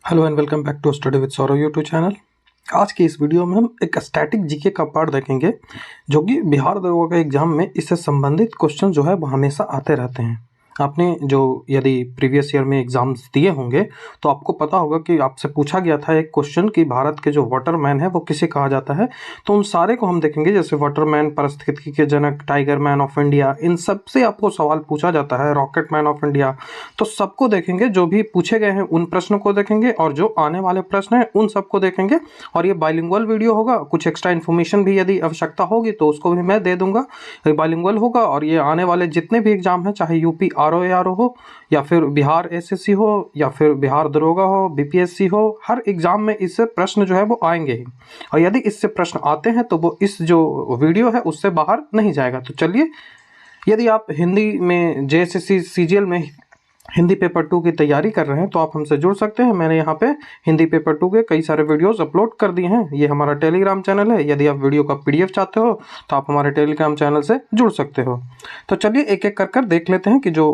Hello and welcome back to study with Saurav YouTube channel. आज की इस वीडियो में हम एक स्टैटिक जीके का पार्ट देखेंगे जो कि बिहार दरोगा के एग्जाम में इससे संबंधित क्वेश्चन जो है वो हमेशा आते रहते हैं। आपने जो यदि प्रीवियस ईयर में एग्जाम्स दिए होंगे तो आपको पता होगा कि आपसे पूछा गया था एक क्वेश्चन कि भारत के जो वाटरमैन है वो किसे कहा जाता है। तो उन सारे को हम देखेंगे, जैसे वाटरमैन, पारिस्थितिकी के जनक, टाइगर मैन ऑफ इंडिया, इन सब से आपको सवाल पूछा जाता है, रॉकेट मैन ऑफ इंडिया। तो सबको देखेंगे, जो भी पूछे गए हैं उन प्रश्नों को देखेंगे और जो आने वाले प्रश्न हैं उन सबको देखेंगे। और ये बाइलिंगुअल वीडियो होगा, कुछ एक्स्ट्रा इन्फॉर्मेशन भी यदि आवश्यकता होगी तो उसको भी मैं दे दूंगा। ये बाइलिंगुअल होगा और ये आने वाले जितने भी एग्जाम हैं, चाहे यूपी आरओ हो या फिर बिहार एसएससी हो या फिर बिहार दरोगा हो, बीपीएससी हो, हर एग्जाम में इससे प्रश्न जो है वो आएंगे ही। और यदि इससे प्रश्न आते हैं तो वो इस जो वीडियो है उससे बाहर नहीं जाएगा। तो चलिए, यदि आप हिंदी में जेएसएससी सीजीएल में हिंदी पेपर 2 की तैयारी कर रहे हैं तो आप हमसे जुड़ सकते हैं। मैंने यहाँ पे हिंदी पेपर 2 के कई सारे वीडियोस अपलोड कर दिए हैं। ये हमारा टेलीग्राम चैनल है। यदि आप वीडियो का पीडीएफ चाहते हो तो आप हमारे टेलीग्राम चैनल से जुड़ सकते हो। तो चलिए एक एक कर देख लेते हैं कि जो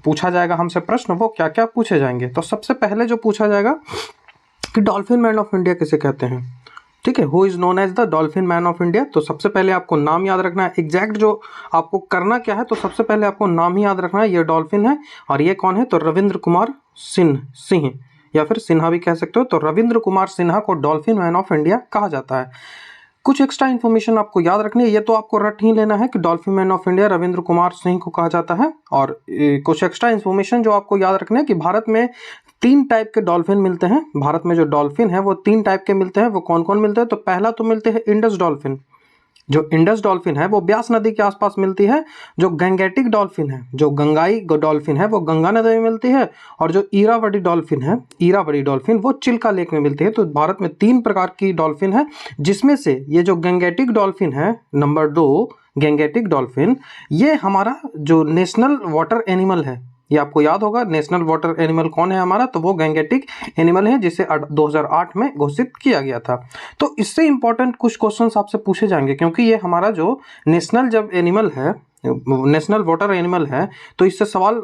पूछा जाएगा हमसे प्रश्न वो क्या क्या पूछे जाएंगे। तो सबसे पहले जो पूछा जाएगा कि डॉल्फिन मैन ऑफ इंडिया किसे कहते हैं। ठीक है, who is known as the dolphin man of India. तो सबसे पहले आपको नाम याद रखना है। एग्जैक्ट जो आपको करना क्या है, तो सबसे पहले आपको नाम ही याद रखना है। ये डॉल्फिन है और ये कौन है, तो रविंद्र कुमार सिंह या फिर सिन्हा भी कह सकते हो। तो रविंद्र कुमार सिन्हा को डॉल्फिन मैन ऑफ इंडिया कहा जाता है। कुछ एक्स्ट्रा इन्फॉर्मेशन आपको याद रखनी है, ये तो आपको रट ही लेना है कि dolphin man of India Ravindra Kumar Singh को कहा जाता है। और कुछ एक्स्ट्रा इन्फॉर्मेशन जो आपको याद रखना है कि भारत में 3 टाइप के डॉल्फिन मिलते हैं। भारत में जो डॉल्फिन है वो 3 टाइप के मिलते हैं। वो कौन कौन मिलते हैं, तो पहला तो मिलते हैं इंडस डॉल्फिन। जो इंडस डॉल्फिन है वो ब्यास नदी के आसपास मिलती है। जो गंगेटिक डॉल्फिन है, जो गंगाई डॉल्फिन है, वो गंगा नदी में मिलती है। और जो ईरावदी डॉल्फिन है, ईरावदी डॉल्फिन, वो चिल्का लेक में मिलती है। तो भारत में 3 प्रकार की डॉल्फिन है, जिसमें से ये जो गंगेटिक डॉल्फिन है, नंबर 2 गंगेटिक डॉल्फिन, ये हमारा जो नेशनल वाटर एनिमल है। ये आपको याद होगा, नेशनल वाटर एनिमल कौन है हमारा, तो वो गैंगेटिक एनिमल है, जिसे 2008 में घोषित किया गया था। तो इससे इंपॉर्टेंट कुछ क्वेश्चंस आपसे पूछे जाएंगे, क्योंकि ये हमारा जो नेशनल जब एनिमल है, नेशनल वाटर एनिमल है, तो इससे सवाल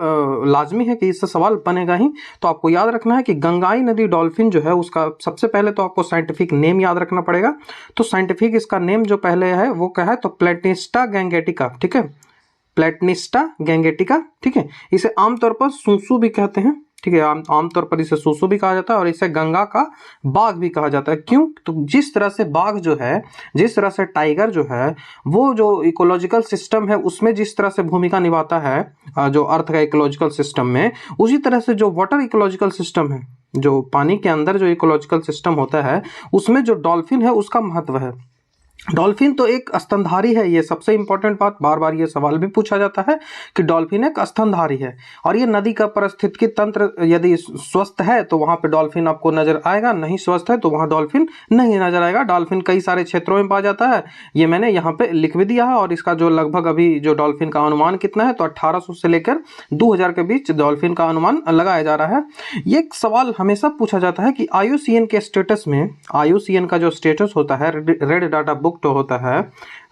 लाजमी है कि इससे सवाल बनेगा ही। तो आपको याद रखना है कि गंगाई नदी डॉल्फिन जो है उसका सबसे पहले तो आपको साइंटिफिक नेम याद रखना पड़ेगा। तो साइंटिफिक इसका नेम जो पहले है वो क्या है, तो प्लेटिस्टा गैंगेटिका। ठीक है, प्लेटनिस्टा गैंगेटिका। ठीक है, इसे आमतौर पर सूसू भी कहते हैं। ठीक है, आमतौर पर इसे सूसू भी कहा जाता है और इसे गंगा का बाघ भी कहा जाता है। क्यों, तो जिस तरह से बाघ जो है, जिस तरह से टाइगर जो है, वो जो इकोलॉजिकल सिस्टम है उसमें जिस तरह से भूमिका निभाता है जो अर्थ का इकोलॉजिकल सिस्टम में, उसी तरह से जो वाटर इकोलॉजिकल सिस्टम है, जो पानी के अंदर जो इकोलॉजिकल सिस्टम होता है, उसमें जो डॉल्फिन है उसका महत्व है। डॉल्फिन तो एक स्तनधारी है। ये सबसे इंपॉर्टेंट बात, बार बार ये सवाल भी पूछा जाता है कि डॉल्फिन एक स्तनधारी है। और ये नदी का पारिस्थितिकी तंत्र यदि स्वस्थ है तो वहाँ पे डॉल्फिन आपको नजर आएगा, नहीं स्वस्थ है तो वहाँ डॉल्फिन नहीं नजर आएगा। डॉल्फिन कई सारे क्षेत्रों में पाया जाता है, ये मैंने यहाँ पे लिख भी दिया है। और इसका जो लगभग अभी जो डॉल्फिन का अनुमान कितना है, तो 1800 से लेकर 2000 के बीच डॉल्फिन का अनुमान लगाया जा रहा है। ये एक सवाल हमेशा पूछा जाता है कि IUCN के स्टेटस में, IUCN का जो स्टेटस होता है, रेड डाटा बुक तो होता है,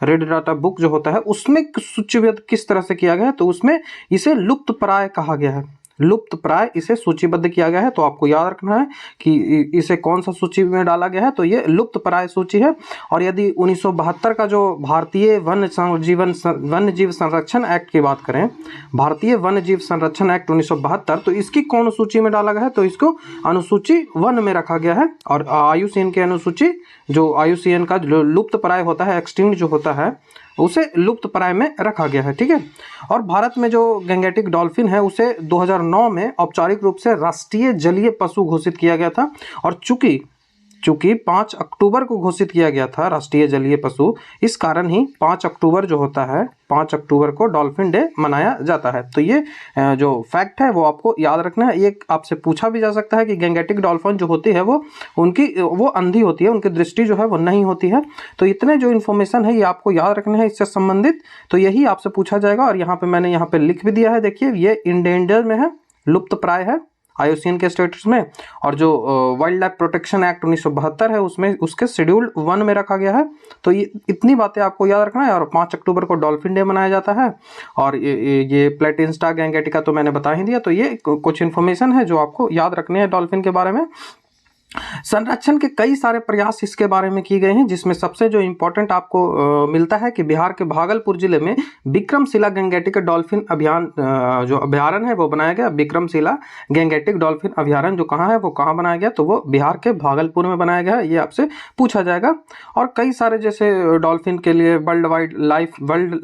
रेड डाटा बुक जो होता है, उसमें सूचीबद्ध किस तरह से किया गया है, तो उसमें इसे लुप्त प्राय कहा गया है। लुप्त प्राय इसे सूचीबद्ध किया गया है। तो आपको याद रखना है कि इसे कौन सा सूची में डाला गया है, तो ये लुप्त प्राय सूची है। और यदि 1972 का जो भारतीय वन्य जीव संरक्षण एक्ट की बात करें, भारतीय वन्य जीव संरक्षण एक्ट 1972, तो इसकी कौन सूची में डाला गया है, तो इसको अनुसूची 1 में रखा गया है। और IUCN के अनुसूची, जो IUCN का जो लुप्त प्राय होता है, एक्सटिंक्ट जो होता है, उसे लुप्त प्राय में रखा गया है। ठीक है, और भारत में जो गैंगेटिक डॉल्फिन है उसे 2009 में औपचारिक रूप से राष्ट्रीय जलीय पशु घोषित किया गया था। और चूंकि 5 अक्टूबर को घोषित किया गया था राष्ट्रीय जलीय पशु, इस कारण ही 5 अक्टूबर जो होता है, 5 अक्टूबर को डॉल्फिन डे मनाया जाता है। तो ये जो फैक्ट है वो आपको याद रखना है। ये आपसे पूछा भी जा सकता है कि गैंगेटिक डॉल्फिन जो होती है वो अंधी होती है, उनकी दृष्टि जो है वो नहीं होती है। तो इतने जो इन्फॉर्मेशन है ये आपको याद रखना है इससे संबंधित। तो यही आपसे पूछा जाएगा। और यहाँ पे मैंने यहाँ पे लिख भी दिया है, देखिए ये इंडेंजर में है, लुप्त प्राय है IUCN के स्टेटस में। और जो वाइल्ड लाइफ प्रोटेक्शन एक्ट 1972 है उसमें उसके शेड्यूल 1 में रखा गया है। तो ये इतनी बातें आपको याद रखना है। और 5 अक्टूबर को डॉल्फिन डे मनाया जाता है। और ये प्लेटिस्टा गैंगेटिका तो मैंने बता ही दिया। तो ये कुछ इन्फॉर्मेशन है जो आपको याद रखनी है डॉल्फिन के बारे में। संरक्षण के कई सारे प्रयास इसके बारे में किए गए हैं, जिसमें सबसे जो इम्पोर्टेंट आपको मिलता है कि बिहार के भागलपुर जिले में विक्रमशिला गैंगेटिक डॉल्फिन अभियान जो अभ्यारण्य है वो बनाया गया। विक्रमशिला गैंगेटिक डॉल्फिन अभ्यारण्य जो कहाँ है, वो कहाँ बनाया गया, तो वो बिहार के भागलपुर में बनाया गया है। ये आपसे पूछा जाएगा। और कई सारे जैसे डॉल्फिन के लिए वर्ल्ड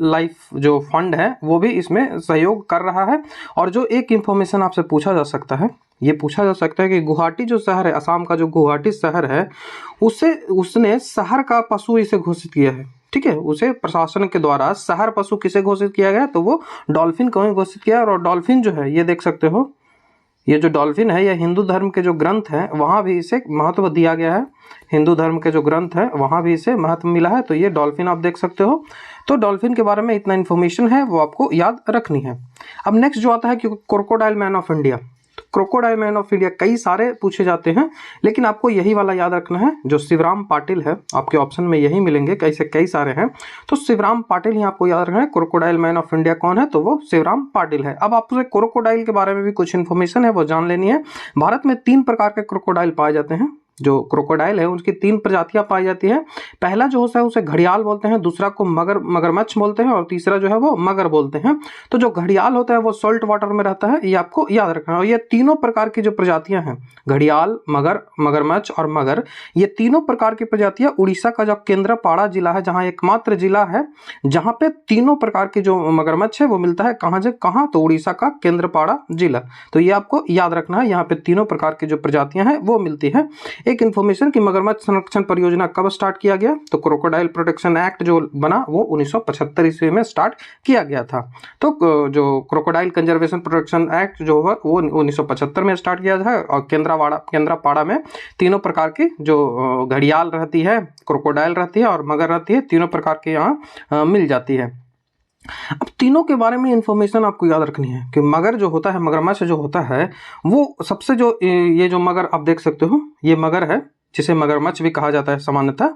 लाइफ जो फंड है वो भी इसमें सहयोग कर रहा है। और जो एक इंफॉर्मेशन आपसे पूछा जा सकता है, ये पूछा जा सकता है कि गुवाहाटी जो शहर है, असम का जो गुवाहाटी शहर है, उसने शहर का पशु इसे घोषित किया है। ठीक है, उसे प्रशासन के द्वारा शहर पशु किसे घोषित किया गया, तो वो डॉल्फिन को ही घोषित किया। और डॉल्फिन जो है, ये देख सकते हो, ये जो डॉल्फिन है, यह हिंदू धर्म के जो ग्रंथ हैं वहाँ भी इसे महत्व दिया गया है। हिंदू धर्म के जो ग्रंथ है वहाँ भी इसे महत्व मिला है। तो ये डॉल्फिन आप देख सकते हो। तो डॉल्फिन के बारे में इतना इन्फॉर्मेशन है, वो आपको याद रखनी है। अब नेक्स्ट जो आता है कि crocodile man of India. Crocodile man of India कई सारे पूछे जाते हैं, लेकिन आपको यही वाला याद रखना है, जो शिवराम पाटिल है। आपके ऑप्शन में यही मिलेंगे, कैसे कई सारे हैं। तो शिवराम पाटिल ही आपको याद रखना है। क्रोकोडाइल मैन ऑफ इंडिया कौन है, तो वो शिवराम पाटिल है। अब आपसे क्रोकोडाइल के बारे में भी कुछ इन्फॉर्मेशन है, वो जान लेनी है। भारत में 3 प्रकार के क्रोकोडाइल पाए जाते हैं। जो क्रोकोडाइल है उसकी 3 प्रजातियां पाई जाती है। पहला जो होता है उसे घड़ियाल बोलते हैं, दूसरा को मगरमच्छ बोलते हैं, और तीसरा जो है वो मगर बोलते हैं। तो जो घड़ियाल होता है वो सॉल्ट वाटर में रहता है, ये आपको याद रखना है। और ये तीनों प्रकार की जो प्रजातियां हैं, घड़ियाल, मगरमच्छ और मगर, ये तीनों प्रकार की प्रजातियां उड़ीसा का जो केंद्रपाड़ा जिला है, जहाँ एकमात्र जिला है जहाँ पे तीनों प्रकार की जो मगरमच्छ है वो मिलता है। कहाँ, तो उड़ीसा का केंद्रपाड़ा जिला। तो ये आपको याद रखना है, यहाँ पे तीनों प्रकार की जो प्रजातियां हैं वो मिलती है। एक इन्फॉर्मेशन कि मगरमच्छ संरक्षण परियोजना कब स्टार्ट किया गया, तो क्रोकोडाइल प्रोटेक्शन एक्ट जो बना वो 1975 ईस्वी में स्टार्ट किया गया था। तो जो क्रोकोडाइल कंजर्वेशन प्रोटेक्शन एक्ट जो है वो 1975 में स्टार्ट किया था। और केंद्रपाड़ा में तीनों प्रकार की जो घड़ियाल रहती है, क्रोकोडाइल रहती है और मगर रहती है, तीनों प्रकार के यहाँ मिल जाती है। अब तीनों के बारे में इंफॉर्मेशन आपको याद रखनी है कि मगर जो होता है, मगरमच्छ जो होता है, वो सबसे जो ये जो मगर आप देख सकते हो, ये मगर है जिसे मगरमच्छ भी कहा जाता है सामान्यतः।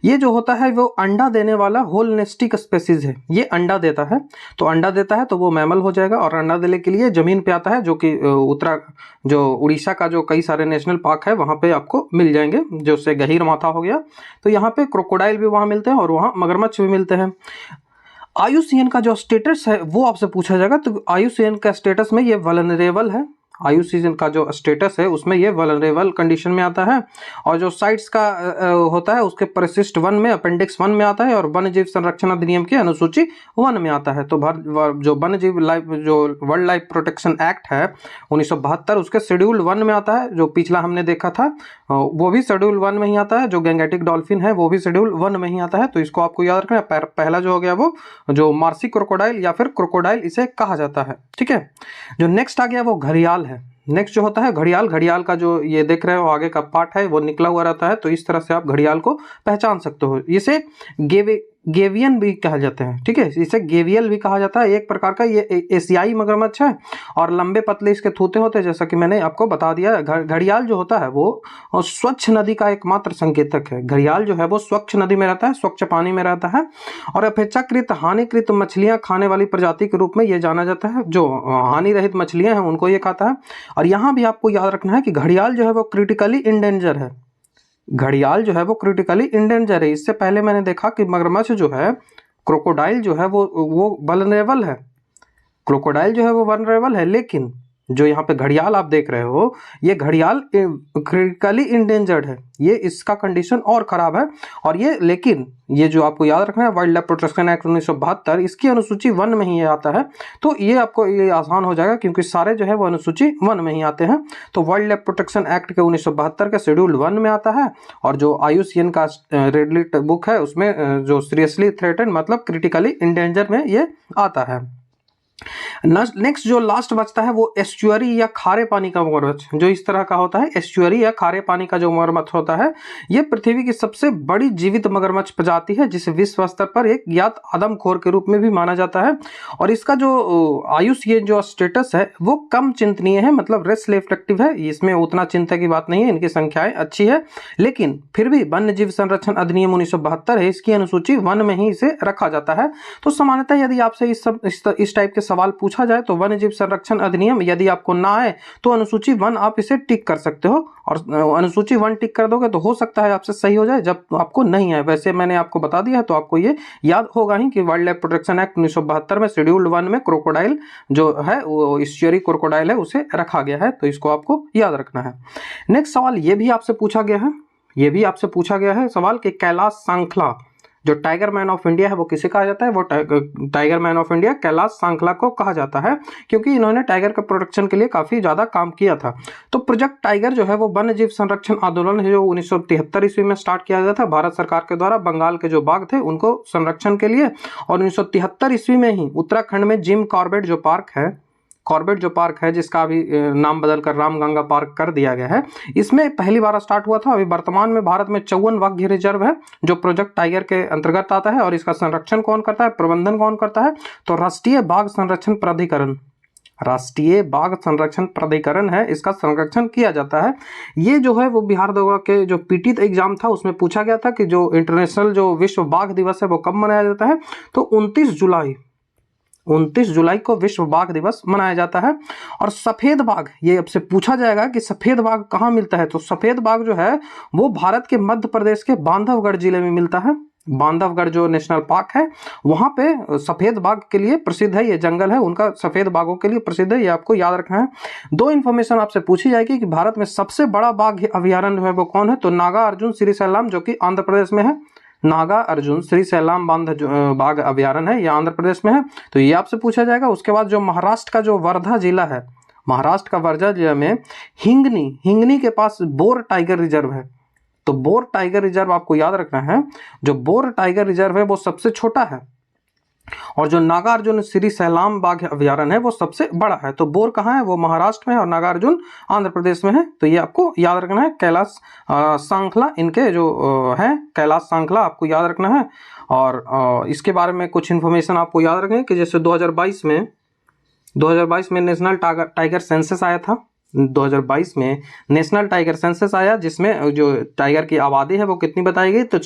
ये जो होता है वो अंडा देने वाला होल नेस्टिक स्पेसीज है। ये अंडा देता है, तो अंडा देता है तो वो मैमल हो जाएगा। और अंडा देने के लिए जमीन पे आता है, जो कि जो उड़ीसा का जो कई सारे नेशनल पार्क है वहाँ पे आपको मिल जाएंगे, जो से गहीर माथा हो गया। तो यहाँ पे क्रोकोडाइल भी वहाँ मिलते हैं और वहाँ मगरमच्छ भी मिलते हैं। IUCN का जो स्टेटस है वो आपसे पूछा जाएगा। तो IUCN का स्टेटस में ये वल्नरेबल है। IUCN का जो स्टेटस है उसमें ये वल्नरेबल कंडीशन में आता है। और जो साइट्स का होता है उसके परिशिष्ट 1 में, अपेंडिक्स 1 में आता है, और वन्य जीव संरक्षण अधिनियम की अनुसूची 1 में आता है। तो जो वन्य जीव जो वर्ल्ड लाइफ प्रोटेक्शन एक्ट है 1972, उसके शेड्यूल 1 में आता है। जो पिछला हमने देखा था वो भी शेड्यूल 1 में ही आता है। जो गैंगेटिक डॉल्फिन है वो भी शेड्यूल 1 में ही आता है। तो इसको आपको याद रखना है। पहला जो हो गया वो जो मार्सी क्रोकोडाइल या फिर क्रोकोडाइल इसे कहा जाता है। ठीक है, जो नेक्स्ट आ गया वो घड़ियाल है। नेक्स्ट जो होता है घड़ियाल का जो ये देख रहे हो आगे का पार्ट है वो निकला हुआ रहता है। तो इस तरह से आप घड़ियाल को पहचान सकते हो। इसे गेवियन भी कहा जाते हैं। ठीक है, इसे गेवियल भी कहा जाता है। एक प्रकार का ये एशियाई मगरमच्छ है और लंबे पतले इसके थूते होते हैं, जैसा कि मैंने आपको बता दिया। घड़ियाल जो होता है वो स्वच्छ नदी का एकमात्र संकेतक है। घड़ियाल जो है वो स्वच्छ नदी में रहता है, स्वच्छ पानी में रहता है, और अपेक्षाकृत हानिकृत मछलियां खाने वाली प्रजाति के रूप में ये जाना जाता है। जो हानि रहित मछलियां हैं उनको ये खाता है। और यहाँ भी आपको याद रखना है कि घड़ियाल जो है वो क्रिटिकली इंडेंजर है। घड़ियाल जो है वो क्रिटिकली इंडेंजर है। इससे पहले मैंने देखा कि मगरमच्छ जो है, क्रोकोडाइल जो है वो वल्नरेबल है। क्रोकोडाइल जो है वो वल्नरेबल है, लेकिन जो यहाँ पे घड़ियाल आप देख रहे हो, ये घड़ियाल क्रिटिकली इंडेंजर्ड है। ये इसका कंडीशन और ख़राब है। और ये लेकिन ये जो आपको याद रखना है वाइल्ड लाइफ प्रोटेक्शन एक्ट 1972, इसकी अनुसूची 1 में ही आता है। तो ये आपको ये आसान हो जाएगा क्योंकि सारे जो है वो अनुसूची 1 में ही आते हैं। तो वाइल्ड लाइफ प्रोटेक्शन एक्ट के 1972 के शेड्यूल 1 में आता है। और जो IUCN का रेड लिस्ट बुक है उसमें जो सीरियसली थ्रेटेंड मतलब क्रिटिकली इंडेंजर में ये आता है। नेक्स्ट जो लास्ट बचता है वो एस्चुअरी या खारे पानी का मगरमच्छ, जो इस तरह का होता है। एस्चुअरी या खारे पानी का जो मगरमच्छ होता है, ये पृथ्वी की सबसे बड़ी जीवित मगरमच्छ प्रजाति है, जिसे विश्व स्तर पर एक ज्ञात आदमखोर के रूप में भी माना जाता है। और इसका जो IUCN जो स्टेटस है वो कम चिंतनीय है, मतलब रेस रिफ्लेक्टिव है। इसमें उतना चिंता की बात नहीं है, इनकी संख्याएं अच्छी है, लेकिन फिर भी वन्य जीव संरक्षण अधिनियम 1972 है, इसकी अनुसूची 1 में ही इसे रखा जाता है। तो सामान्यतः यदि आपसे इस टाइप के सवाल पूछा जाए तो वन्य जीव संरक्षण अधिनियम यदि आपको ना आए तो अनुसूची 1 आप इसे टिक कर सकते हो, और अनुसूची 1 टिक कर दोगे तो हो सकता है आपसे सही हो जाए, जब आपको नहीं आए। वैसे मैंने आपको बता दिया है तो आपको ये याद होगा ही कि वाइल्ड लाइफ प्रोटेक्शन एक्ट 1972 में शेड्यूल्ड 1 में क्रोकोडाइल जो है वो ईस्चुरी क्रोकोडाइल है उसे रखा गया है, तो इसको आपको याद रखना है। नेक्स्ट सवाल ये भी आपसे पूछा गया है सवाल कि कैलाश सांखला जो टाइगर मैन ऑफ इंडिया है वो किसे कहा जाता है? वो tiger man of India Kailash Sankhla को कहा जाता है, क्योंकि इन्होंने टाइगर के प्रोटेक्शन के लिए काफी ज्यादा काम किया था। तो प्रोजेक्ट टाइगर जो है वो वन्य जीव संरक्षण आंदोलन है जो 1973 ईस्वी में स्टार्ट किया गया था भारत सरकार के द्वारा बंगाल के जो बाघ थे उनको संरक्षण के लिए। और 1973 ईस्वी में ही उत्तराखंड में जिम कॉर्बेट जो पार्क है जिसका अभी नाम बदलकर रामगंगा पार्क कर दिया गया है, इसमें पहली बार स्टार्ट हुआ था। अभी वर्तमान में भारत में 54 वाघ रिजर्व है जो प्रोजेक्ट टाइगर के अंतर्गत आता है। और इसका संरक्षण कौन करता है, प्रबंधन कौन करता है? तो राष्ट्रीय बाघ संरक्षण प्राधिकरण है, इसका संरक्षण किया जाता है। ये जो है वो बिहार दरोगा के जो पीटी एग्जाम था उसमें पूछा गया था कि जो इंटरनेशनल जो विश्व बाघ दिवस है वो कब मनाया जाता है? तो 29 जुलाई को विश्व बाघ दिवस मनाया जाता है। और सफेद बाघ, ये आपसे पूछा जाएगा कि सफेद बाघ कहाँ मिलता है? तो सफेद बाघ जो है वो भारत के मध्य प्रदेश के बांधवगढ़ जिले में मिलता है। बांधवगढ़ जो नेशनल पार्क है वहां पे सफेद बाघ के लिए प्रसिद्ध है, ये जंगल है उनका सफेद बाघों के लिए प्रसिद्ध है, ये आपको याद रखना है। दो इन्फॉर्मेशन आपसे पूछी जाएगी कि भारत में सबसे बड़ा बाघ अभयारण्य जो है वो कौन है? तो नागा अर्जुन श्रीशैलम जो कि आंध्र प्रदेश में है। नागा अर्जुन श्रीशैलम बाघ अभयारण्य है, यह आंध्र प्रदेश में है, तो ये आपसे पूछा जाएगा। उसके बाद जो महाराष्ट्र का जो वर्धा जिला है, महाराष्ट्र का वर्धा जिला में हिंगनी के पास बोर टाइगर रिजर्व है। तो बोर टाइगर रिजर्व आपको याद रखना है, जो बोर टाइगर रिजर्व है वो सबसे छोटा है, और जो नागार्जुन श्रीशैलम बाघ अभयारण्य है वो सबसे बड़ा है। तो बोर कहाँ है? वो महाराष्ट्र में है, और नागार्जुन आंध्र प्रदेश में है। तो ये आपको याद रखना है। कैलाश सांखला इनके जो है, कैलाश सांखला आपको याद रखना है। और इसके बारे में कुछ इन्फॉर्मेशन आपको याद रखना है कि जैसे 2022 में नेशनल टाइगर सेंसस आया था। 2022 में नेशनल टाइगर सेंसस आया जिसमें जो टाइगर की आबादी है वो कितनी बताई गई? तो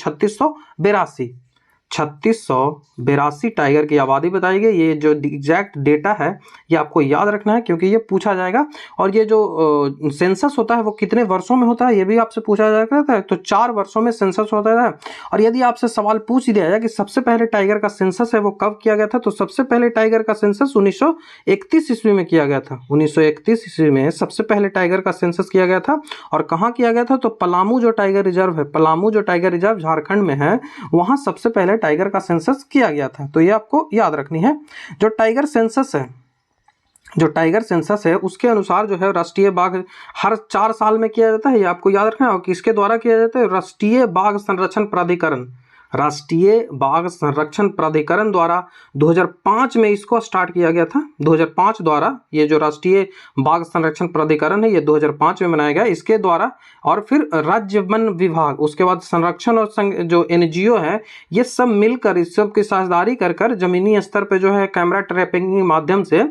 3682 टाइगर की आबादी बताई गई। ये जो एग्जैक्ट डेटा है ये आपको याद रखना है क्योंकि ये पूछा जाएगा। और ये जो सेंसस होता है वो कितने वर्षों में होता है ये भी आपसे पूछा जाएगा। तो 4 वर्षों में सेंसस होता है। और यदि आपसे सवाल पूछ दिया जाए कि सबसे पहले टाइगर का सेंसस है वो कब किया गया था, तो सबसे पहले टाइगर का सेंसस 1931 ईस्वी में किया गया था। 1931 ईस्वी में सबसे पहले टाइगर का सेंसस किया गया था। और कहाँ किया गया था? तो पलामू जो टाइगर रिजर्व झारखंड में है, वहां सबसे पहले टाइगर का सेंसस किया गया था। तो ये आपको याद रखनी है। जो टाइगर सेंसस है उसके अनुसार जो है राष्ट्रीय बाघ हर 4 साल में किया जाता है, ये आपको याद रखना है। और किसके द्वारा किया जाता है? राष्ट्रीय बाघ संरक्षण प्राधिकरण द्वारा 2005 में इसको स्टार्ट किया गया था। 2005 द्वारा ये जो राष्ट्रीय बाघ संरक्षण प्राधिकरण है ये 2005 में बनाया गया इसके द्वारा। और फिर राज्य वन विभाग, उसके बाद संरक्षण और जो एनजीओ है ये सब मिलकर इस सब की साझेदारी कर जमीनी स्तर पे जो है कैमरा ट्रैपिंग के माध्यम से,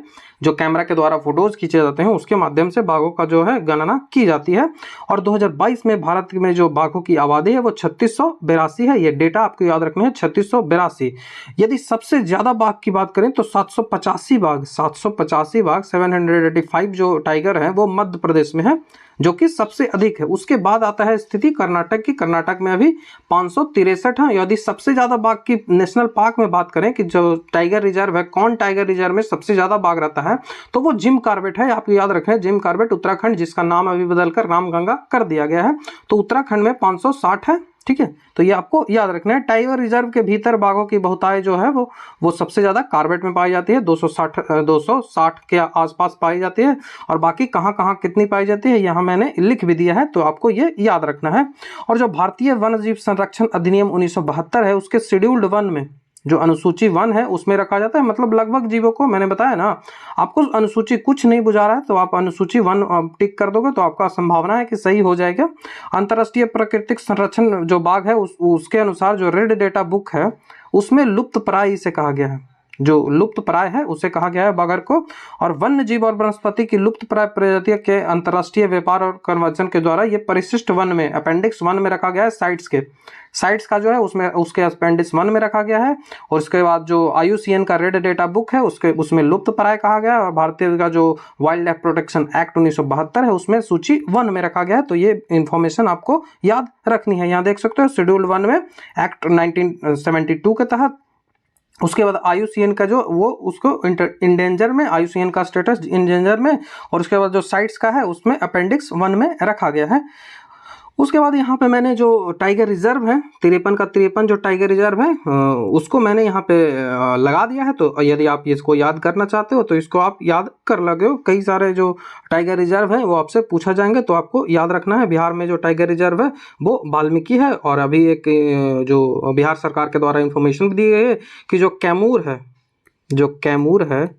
जो कैमरा के द्वारा फोटोज खींचे जाते हैं उसके माध्यम से बाघों का जो है गणना की जाती है। और 2022 में भारत में जो बाघों की आबादी है वो 3682 है। ये डेटा आपको याद रखना है, 3682। यदि सबसे ज्यादा बाघ की बात करें तो 785 बाघ 785 जो टाइगर है वो मध्य प्रदेश में है जो कि सबसे अधिक है। उसके बाद आता है स्थिति कर्नाटक की। कर्नाटक में अभी 563 है। यदि सबसे ज्यादा बाघ की नेशनल पार्क में बात करें कि जो टाइगर रिजर्व है, कौन टाइगर रिजर्व में सबसे ज्यादा बाघ रहता है, तो वो जिम कॉर्बेट है। आपको याद रखें जिम कॉर्बेट उत्तराखंड, जिसका नाम अभी बदलकर रामगंगा कर दिया गया है। तो उत्तराखंड में 560 है। ठीक है, तो ये आपको याद रखना है। टाइगर रिजर्व के भीतर बाघों की बहुतायत जो है वो सबसे ज्यादा कॉर्बेट में पाई जाती है, 260 के आसपास पाई जाती है। और बाकी कहाँ कहाँ कितनी पाई जाती है यहाँ मैंने लिख भी दिया है, तो आपको ये याद रखना है। और जो भारतीय वन्य जीव संरक्षण अधिनियम 1972 है उसके शेड्यूल्ड 1 में जो अनुसूची 1 है उसमें रखा जाता है। मतलब लगभग जीवों को, मैंने बताया ना आपको अनुसूची कुछ नहीं बुझा रहा है तो आप अनुसूची 1 टिक कर दोगे तो आपका संभावना है कि सही हो जाएगा। अंतर्राष्ट्रीय प्राकृतिक संरक्षण जो बाघ है उसके अनुसार जो रेड डेटा बुक है उसमें लुप्त प्राय इसे कहा गया है। जो लुप्त प्राय है उसे कहा गया है बगर को। और वन्य जीव और वनस्पति की लुप्त प्राय प्रजातियों के अंतर्राष्ट्रीय व्यापार और कन्वर्जन के द्वारा ये परिशिष्ट वन में अपेंडिक्स 1 में रखा गया है। साइट्स का जो है उसमें उसके अपेंडिक्स 1 में रखा गया है। और उसके बाद जो IUCN का रेड डेटा बुक है उसमें लुप्त प्राय कहा गया है। और भारतीय का जो वाइल्ड लाइफ प्रोटेक्शन एक्ट 1972 है उसमें सूची 1 में रखा गया है। तो ये इंफॉर्मेशन आपको याद रखनी है। यहाँ देख सकते हो शेड्यूल 1 में एक्ट 1972 के तहत। उसके बाद IUCN का जो वो उसको इंडेंजर में, IUCN का स्टेटस इंडेंजर में। और उसके बाद जो साइट्स का है उसमें अपेंडिक्स 1 में रखा गया है। उसके बाद यहाँ पे मैंने जो टाइगर रिजर्व है 53 का 53 जो टाइगर रिजर्व है उसको मैंने यहाँ पे लगा दिया है। तो यदि आप इसको याद करना चाहते हो तो इसको आप याद कर लगे हो। कई सारे जो टाइगर रिजर्व है वो आपसे पूछा जाएंगे तो आपको याद रखना है। बिहार में जो टाइगर रिजर्व है वो वाल्मीकि है। और अभी एक जो बिहार सरकार के द्वारा इंफॉर्मेशन दी गई है कि जो कैमूर है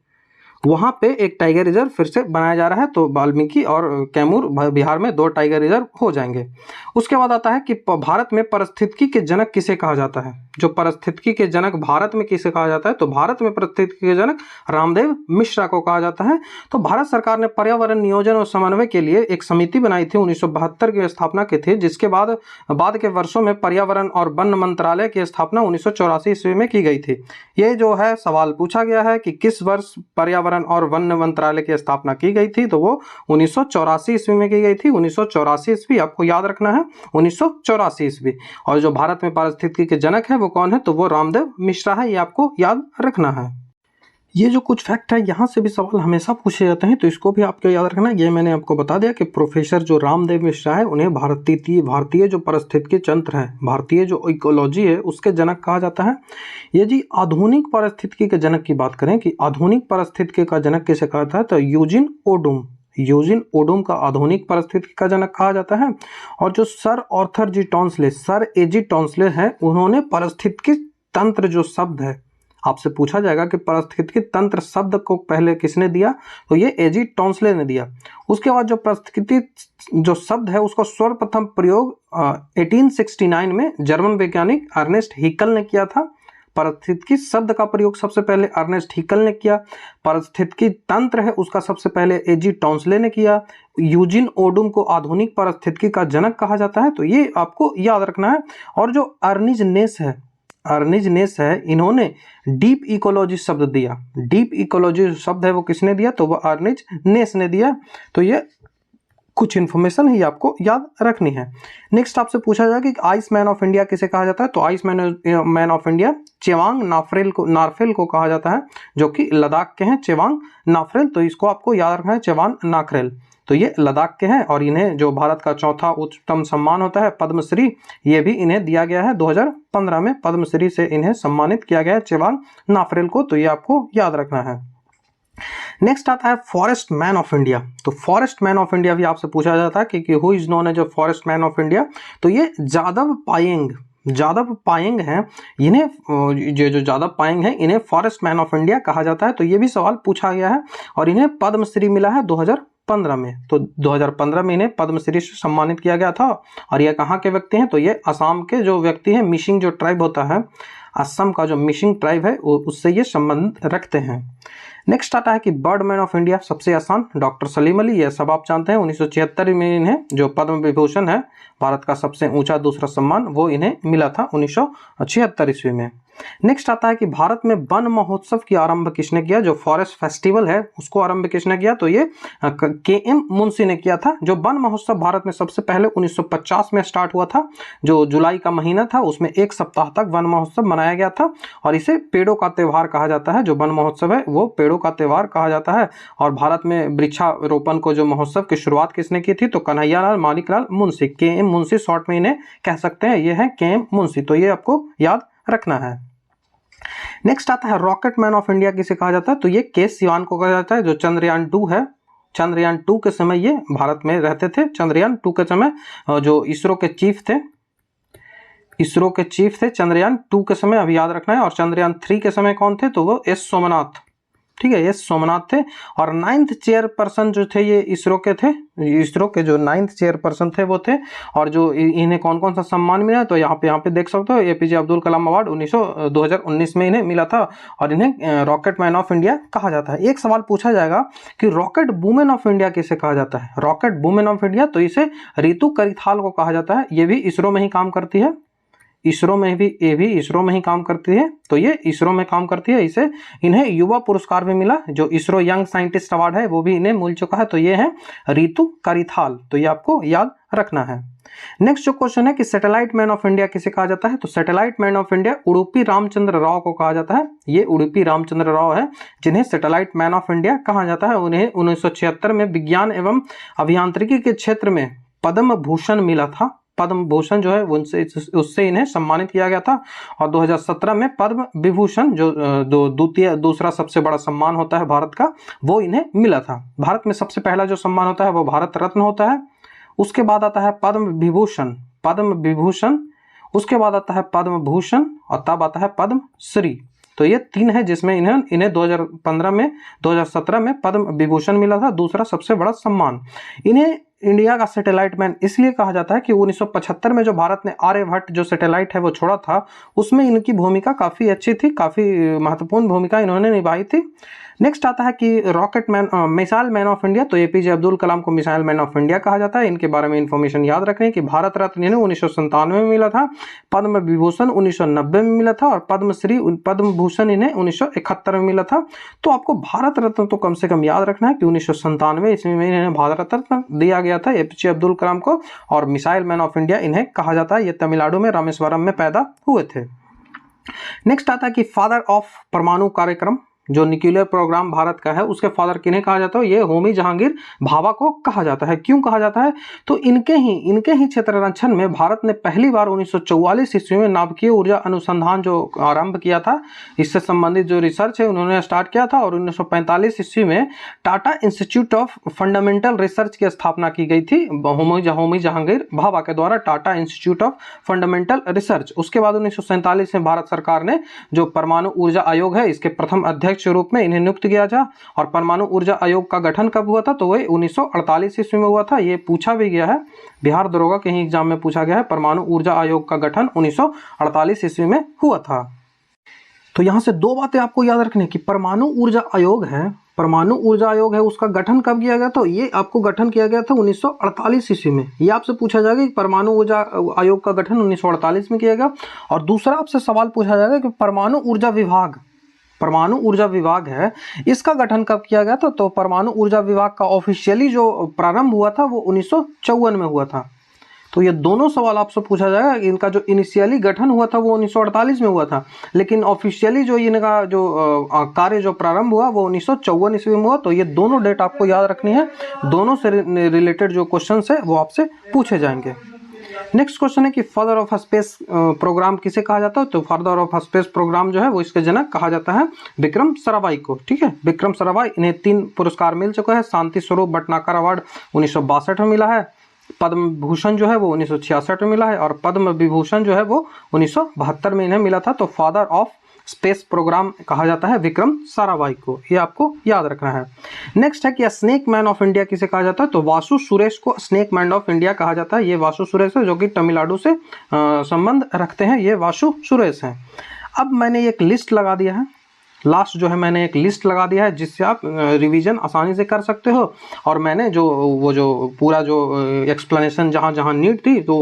वहाँ पे एक टाइगर रिजर्व फिर से बनाया जा रहा है। तो वाल्मीकि और कैमूर बिहार में 2 टाइगर रिजर्व हो जाएंगे। उसके बाद आता है कि भारत में पारिस्थितिकी के जनक किसे कहा जाता है। जो पारिस्थितिकी के जनक भारत में किसे कहा जाता है तो भारत में पारिस्थितिकी के जनक रामदेव मिश्रा को कहा जाता है। तो भारत सरकार ने पर्यावरण नियोजन और समन्वय के लिए एक समिति बनाई थी 1972 की स्थापना की थी। जिसके बाद के वर्षों में पर्यावरण और वन मंत्रालय की स्थापना 1984 ईस्वी में की गई थी। ये जो है सवाल पूछा गया है कि किस वर्ष पर्यावरण और वन मंत्रालय की स्थापना की गई थी। तो वो 1984 ईस्वी में की गई थी। 1984 ईस्वी आपको याद रखना है, 1984 ईस्वी। और जो भारत में पारिस्थितिकी के जनक है वो कौन है तो वो रामदेव मिश्रा है। ये आपको याद रखना है। ये जो कुछ फैक्ट है यहाँ से भी सवाल हमेशा पूछे जाते हैं तो इसको भी आपको याद रखना है। ये मैंने आपको बता दिया कि प्रोफेसर जो रामदेव मिश्रा है उन्हें भारतीय जो पारिस्थितिकी तंत्र है, भारतीय जो इकोलॉजी है उसके जनक कहा जाता है। ये जी आधुनिक पारिस्थितिकी के जनक की बात करें कि आधुनिक पारिस्थितिकी का जनक किसे कहा जाता है तो यूजिन ओडुम का आधुनिक पारिस्थितिकी का जनक कहा जाता है। और जो सर एजी टॉन्सले हैं उन्होंने पारिस्थितिकी तंत्र जो शब्द है, आपसे पूछा जाएगा कि पारिस्थितिकी तंत्र शब्द को पहले किसने दिया तो ये एजी टॉन्सले ने दिया। उसके बाद जो पारिस्थितिकी जो शब्द है उसका सर्वप्रथम प्रयोग 1869 में जर्मन वैज्ञानिक अर्नेस्ट हिकल ने किया था। पारिस्थितिकी शब्द का प्रयोग सबसे पहले अर्नेस्ट हिकल ने किया। पारिस्थितिकी तंत्र है उसका सबसे पहले एजी टॉन्सले ने किया। यूजिन ओडुम को आधुनिक पारिस्थितिकी का जनक कहा जाता है। तो ये आपको याद रखना है। और जो अर्निज नेस है इन्होंने डीप इकोलॉजी शब्द दिया। डीप इकोलॉजी शब्द है वो किसने दिया तो वो अर्निज नेस ने दिया। तो ये कुछ इन्फॉर्मेशन ही आपको याद रखनी है। नेक्स्ट आपसे पूछा जाएगा कि आइस मैन ऑफ इंडिया किसे कहा जाता है तो ice man of India Chewang Norphel को कहा जाता है जो कि लद्दाख के हैं। चेवांग नार्फेल, तो इसको आपको याद रखना है चेवांग नार्फेल। तो ये लद्दाख के हैं। और इन्हें जो भारत का चौथा उच्चतम सम्मान होता है पद्मश्री, ये भी इन्हें दिया गया है। 2015 में पद्मश्री से इन्हें सम्मानित किया गया है चेवांग नार्फेल को। तो ये आपको याद रखना है। नेक्स्ट आता है फॉरेस्ट मैन ऑफ इंडिया। तो फॉरेस्ट मैन ऑफ इंडिया भी आपसे पूछा जाता है कि who is known as forest man of India. तो ये जादव पायेंग हैं। इन्हें जो जादव पायेंग हैं इन्हें फॉरेस्ट मैन ऑफ इंडिया कहा जाता है। तो ये भी सवाल पूछा गया है। और इन्हें पद्मश्री मिला है 2015 में। तो 2015 में इन्हें पद्मश्री से सम्मानित किया गया था। और ये कहाँ के व्यक्ति हैं तो ये असम के जो व्यक्ति हैं, मिसिंग जो ट्राइब होता है, असम का जो मिसिंग ट्राइब है उससे ये संबंध रखते हैं। नेक्स्ट आता है कि बर्ड मैन ऑफ इंडिया, सबसे आसान डॉक्टर सलीम अली, ये सब आप जानते हैं। 1976 में इन्हें जो पद्म विभूषण है, भारत का सबसे ऊंचा दूसरा सम्मान, वो इन्हें मिला था 1976 ईस्वी में। नेक्स्ट आता है कि भारत में वन महोत्सव की आरंभ किसने किया। जो फॉरेस्ट फेस्टिवल है उसको आरंभ किसने किया तो ये KM मुंशी ने किया था। जो वन महोत्सव भारत में सबसे पहले 1950 में स्टार्ट हुआ था। जो जुलाई का महीना था उसमें 1 सप्ताह तक वन महोत्सव मनाया गया था। और इसे पेड़ों का त्यौहार कहा जाता है। जो वन महोत्सव है वो पेड़ों का त्यौहार कहा जाता है। और भारत में वृक्षारोपण को जो महोत्सव की शुरुआत किसने की थी तो कन्हैयालाल माणिकलाल मुंशी, KM मुंशी शॉर्ट में इन्हें कह सकते हैं। ये है KM मुंशी। तो ये आपको याद रखना है। नेक्स्ट आता है रॉकेट मैन ऑफ इंडिया किसे कहा जाता है तो ये के सिवान को कहा जाता है। जो चंद्रयान 2 है, चंद्रयान 2 के समय ये भारत में रहते थे। चंद्रयान 2 के समय जो इसरो के चीफ थे चंद्रयान 2 के समय, अभी याद रखना है। और चंद्रयान 3 के समय कौन थे तो वो S सोमनाथ ठीक है, एस सोमनाथ थे। और 9th चेयरपर्सन जो थे ये इसरो के थे, इसरो के जो 9th चेयरपर्सन थे वो थे। और जो इन्हें कौन कौन सा सम्मान मिला, तो यहाँ पे देख सकते हो, एपीजे अब्दुल कलाम अवार्ड 2019 में इन्हें मिला था और इन्हें रॉकेट मैन ऑफ इंडिया कहा जाता है। एक सवाल पूछा जाएगा कि रॉकेट वुमेन ऑफ इंडिया किसे कहा जाता है, रॉकेट वुमेन ऑफ इंडिया, तो इसे रितु करिथाल को कहा जाता है। ये भी इसरो में ही काम करती है, इसरो में भी, ये भी इसरो में ही काम करती है, तो ये इसरो में काम करती है। इसे इन्हें युवा पुरस्कार भी मिला, जो इसरो यंग साइंटिस्ट अवार्ड है वो भी इन्हें मिल चुका है, तो ये है रितु करिथाल, तो ये आपको याद रखना है। नेक्स्ट जो क्वेश्चन है कि सैटेलाइट मैन ऑफ इंडिया किसे कहा जाता है, तो satellite man of India Udupi Ramachandra Rao को कहा जाता है। ये उडुपी रामचंद्र राव है जिन्हें सैटेलाइट मैन ऑफ इंडिया कहा जाता है। उन्हें 1976 में विज्ञान एवं अभियांत्रिकी के क्षेत्र में पद्म भूषण मिला था। पद्म भूषण जो है उससे इन्हें सम्मानित किया गया था। और 2017 में पद्म विभूषण जो दूसरा सबसे बड़ा सम्मान होता है भारत का, वो इन्हें मिला था। भारत में सबसे पहला जो सम्मान होता है वो भारत रत्न होता है, उसके बाद आता है पद्म विभूषण, उसके बाद आता है पद्म भूषण और तब आता है पद्म श्री। तो ये 3 है जिसमें इन्हें 2017 में पद्म विभूषण मिला था, दूसरा सबसे बड़ा सम्मान। इन्हें इंडिया का सैटेलाइट मैन इसलिए कहा जाता है कि 1975 में जो भारत ने आर्यभट्ट जो सैटेलाइट है वो छोड़ा था, उसमें इनकी भूमिका काफ़ी अच्छी थी, काफ़ी महत्वपूर्ण भूमिका इन्होंने निभाई थी। नेक्स्ट आता है कि rocket man, missile man of India, तो एपीजे अब्दुल कलाम को मिसाइल मैन ऑफ इंडिया कहा जाता है। इनके बारे में इन्फॉर्मेशन याद रखें कि भारत रत्न इन्हें 1997 में मिला था, पद्म विभूषण 1990 में मिला था और पद्मश्री पद्म भूषण इन्हें 1971 में मिला था। तो आपको भारत रत्न तो कम से कम याद रखना है कि 1997 ईस्वी में इन्हें भारत रत्न दिया गया था एपीजे अब्दुल कलाम को, और मिसाइल मैन ऑफ इंडिया इन्हें कहा जाता है। ये तमिलनाडु में रामेश्वरम में पैदा हुए थे। नेक्स्ट आता है कि फादर ऑफ परमाणु कार्यक्रम, जो न्यूक्लियर प्रोग्राम भारत का है, उसके फादर किन्हें कहा जाता है, ये होमी जहांगीर भाभा को कहा जाता है। क्यों कहा जाता है, तो इनके ही क्षेत्ररक्षण में भारत ने पहली बार 1944 ईस्वी में नाभिकीय ऊर्जा अनुसंधान जो आरंभ किया था, इससे संबंधित जो रिसर्च है उन्होंने स्टार्ट किया था। और 1945 ईस्वी में Tata institute of fundamental research की स्थापना की गई थी होमी जहांगीर भाभा के द्वारा, Tata institute of fundamental research. उसके बाद 1947 में भारत सरकार ने जो परमाणु ऊर्जा आयोग है, इसके प्रथम अध्यक्ष के रूप में इन्हें नियुक्त किया था। और परमाणु ऊर्जा आयोग का गठन कब हुआ था, तो वह 1948 ईस्वी में हुआ था। ये पूछा भी गया है, बिहार दरोगा के ही एग्जाम में पूछा गया है, परमाणु ऊर्जा आयोग का गठन 1948 ईस्वी में हुआ था। तो यहां से 2 बातें आपको याद रखनी कि परमाणु ऊर्जा आयोग है, उसका गठन कब किया गया, तो ये आपको गठन किया गया था 1948 ईस्वी में। ये आपसे पूछा जाएगा कि परमाणु ऊर्जा आयोग का गठन 1948 में किया गया। और दूसरा आपसे सवाल पूछा जाएगा कि परमाणु ऊर्जा विभाग है, इसका गठन कब किया गया था, तो परमाणु ऊर्जा विभाग का ऑफिशियली जो प्रारंभ हुआ था वो 1954 में हुआ था। तो ये दोनों सवाल आपसे पूछा जाएगा। इनका जो इनिशियली गठन हुआ था वो 1948 में हुआ था, लेकिन ऑफिशियली जो इनका जो कार्य जो प्रारंभ हुआ वो 1954 ईस्वी में हुआ। तो ये दोनों डेट आपको याद रखनी है, दोनों से रिलेटेड जो क्वेश्चन है वो आपसे पूछे जाएंगे। नेक्स्ट क्वेश्चन है कि फादर ऑफ स्पेस प्रोग्राम किसे कहा जाता है, तो फादर ऑफ स्पेस प्रोग्राम जो है वो इसके जनक कहा जाता है विक्रम साराभाई को। ठीक है, विक्रम साराभाई, इन्हें 3 पुरस्कार मिल चुका है। शांति स्वरूप भटनागर अवार्ड 1962 में मिला है, पद्म भूषण जो है वो 1966 में मिला है, और पद्म विभूषण जो है वो 1972 में इन्हें मिला था। तो फादर ऑफ स्पेस प्रोग्राम कहा जाता है विक्रम साराभाई को, ये आपको याद रखना है। नेक्स्ट है कि स्नेक मैन ऑफ इंडिया किसे कहा जाता है, तो वासु सुरेश को स्नेक मैन ऑफ इंडिया कहा जाता है। ये वासु सुरेश है जो कि तमिलनाडु से संबंध रखते हैं, ये वासु सुरेश हैं। अब मैंने एक लिस्ट लगा दिया है, लास्ट जो है मैंने एक लिस्ट लगा दिया है जिससे आप रिवीजन आसानी से कर सकते हो। और मैंने जो पूरा जो एक्सप्लेनेशन जहाँ जहाँ नीड थी तो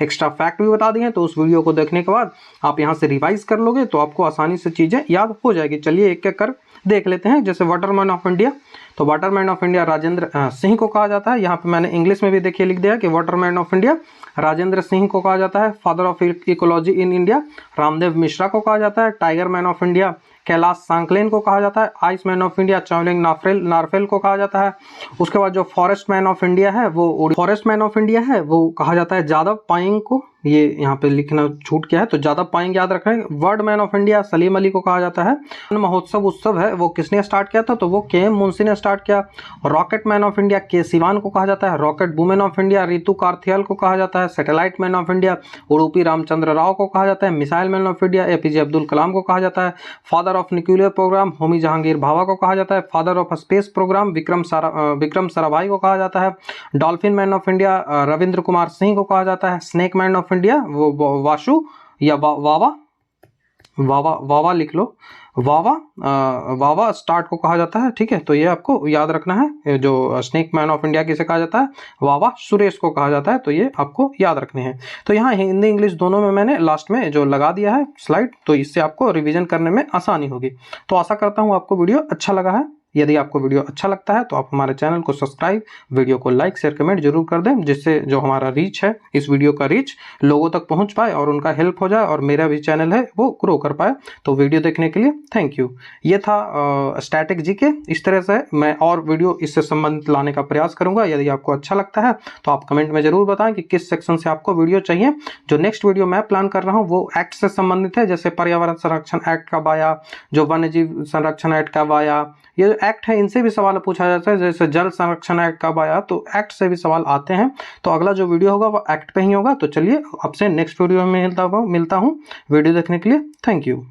एक्स्ट्रा फैक्ट भी बता दिए हैं। तो उस वीडियो को देखने के बाद आप यहाँ से रिवाइज कर लोगे तो आपको आसानी से चीज़ें याद हो जाएगी। चलिए एक एक कर देख लेते हैं। जैसे वाटरमैन ऑफ इंडिया, तो Waterman of India Rajendra Singh को कहा जाता है। यहाँ पे मैंने इंग्लिश में भी देखिए लिख दिया कि waterman of India Rajendra Singh को कहा जाता है। Father of ecology in India Ramdev Mishra को कहा जाता है। Tiger man of India Kailash Sankhala को कहा जाता है। Ice man of India Chewang Norphel को कहा जाता है। उसके बाद जो फॉरेस्ट मैन ऑफ इंडिया है वो कहा जाता है जादव पायेंग को। ये यहाँ पे लिखना छूट गया है तो ज़्यादा पॉइंट याद रखें। World man of India Salim Ali को कहा जाता है। महोत्सव उत्सव है वो किसने स्टार्ट किया था, तो वो के.एम. मुंशी ने स्टार्ट किया। रॉकेट मैन ऑफ इंडिया के सिवान को कहा जाता है। Rocket woman of India Ritu Karidhal को कहा जाता है। Satellite man of India Udupi Ramachandra Rao को कहा जाता है। Missile man of India APJ Abdul Kalam को कहा जाता है। Father of nuclear programme Homi Jehangir Bhabha को कहा जाता है। Father of space programme Vikram Sarabhai को कहा जाता है। Dolphin man of India Ravindra Kumar Singh को कहा जाता है। स्नेक मैन ऑफ इंडिया वो वाशु या वावा वावा वावा लिख लो, वावा स्टार्ट को कहा जाता है। ठीक है, तो ये आपको याद रखना है। जो स्नेक मैन ऑफ इंडिया किसे कहा जाता है, वावा सुरेश को कहा जाता है, तो ये आपको याद रखने हैं। तो यहाँ हिंदी इंग्लिश दोनों में मैंने लास्ट में जो लगा दिया है स्लाइड, तो इससे आपको रिवीजन करने में आसानी होगी। तो आशा करता हूँ आपको वीडियो अच्छा लगा है। यदि आपको वीडियो अच्छा लगता है तो आप हमारे चैनल को सब्सक्राइब, वीडियो को लाइक शेयर कमेंट जरूर कर दें, जिससे जो हमारा रीच है, इस वीडियो का रीच लोगों तक पहुंच पाए और उनका हेल्प हो जाए और मेरा भी चैनल है वो ग्रो कर पाए। तो वीडियो देखने के लिए थैंक यू। ये था स्टैटिक जीके। इस तरह से मैं और वीडियो इससे संबंधित लाने का प्रयास करूंगा। यदि आपको अच्छा लगता है तो आप कमेंट में जरूर बताएं कि किस सेक्शन से आपको वीडियो चाहिए। जो नेक्स्ट वीडियो मैं प्लान कर रहा हूँ वो एक्ट से संबंधित है, जैसे पर्यावरण संरक्षण एक्ट कब आया, जो वन्य जीव संरक्षण एक्ट कब आया, ये जो एक्ट है इनसे भी सवाल पूछा जाता है। जैसे जल संरक्षण एक्ट कब आया, तो एक्ट से भी सवाल आते हैं। तो अगला जो वीडियो होगा वो एक्ट पे ही होगा। तो चलिए आपसे नेक्स्ट वीडियो में मिलता हूँ। वीडियो देखने के लिए थैंक यू।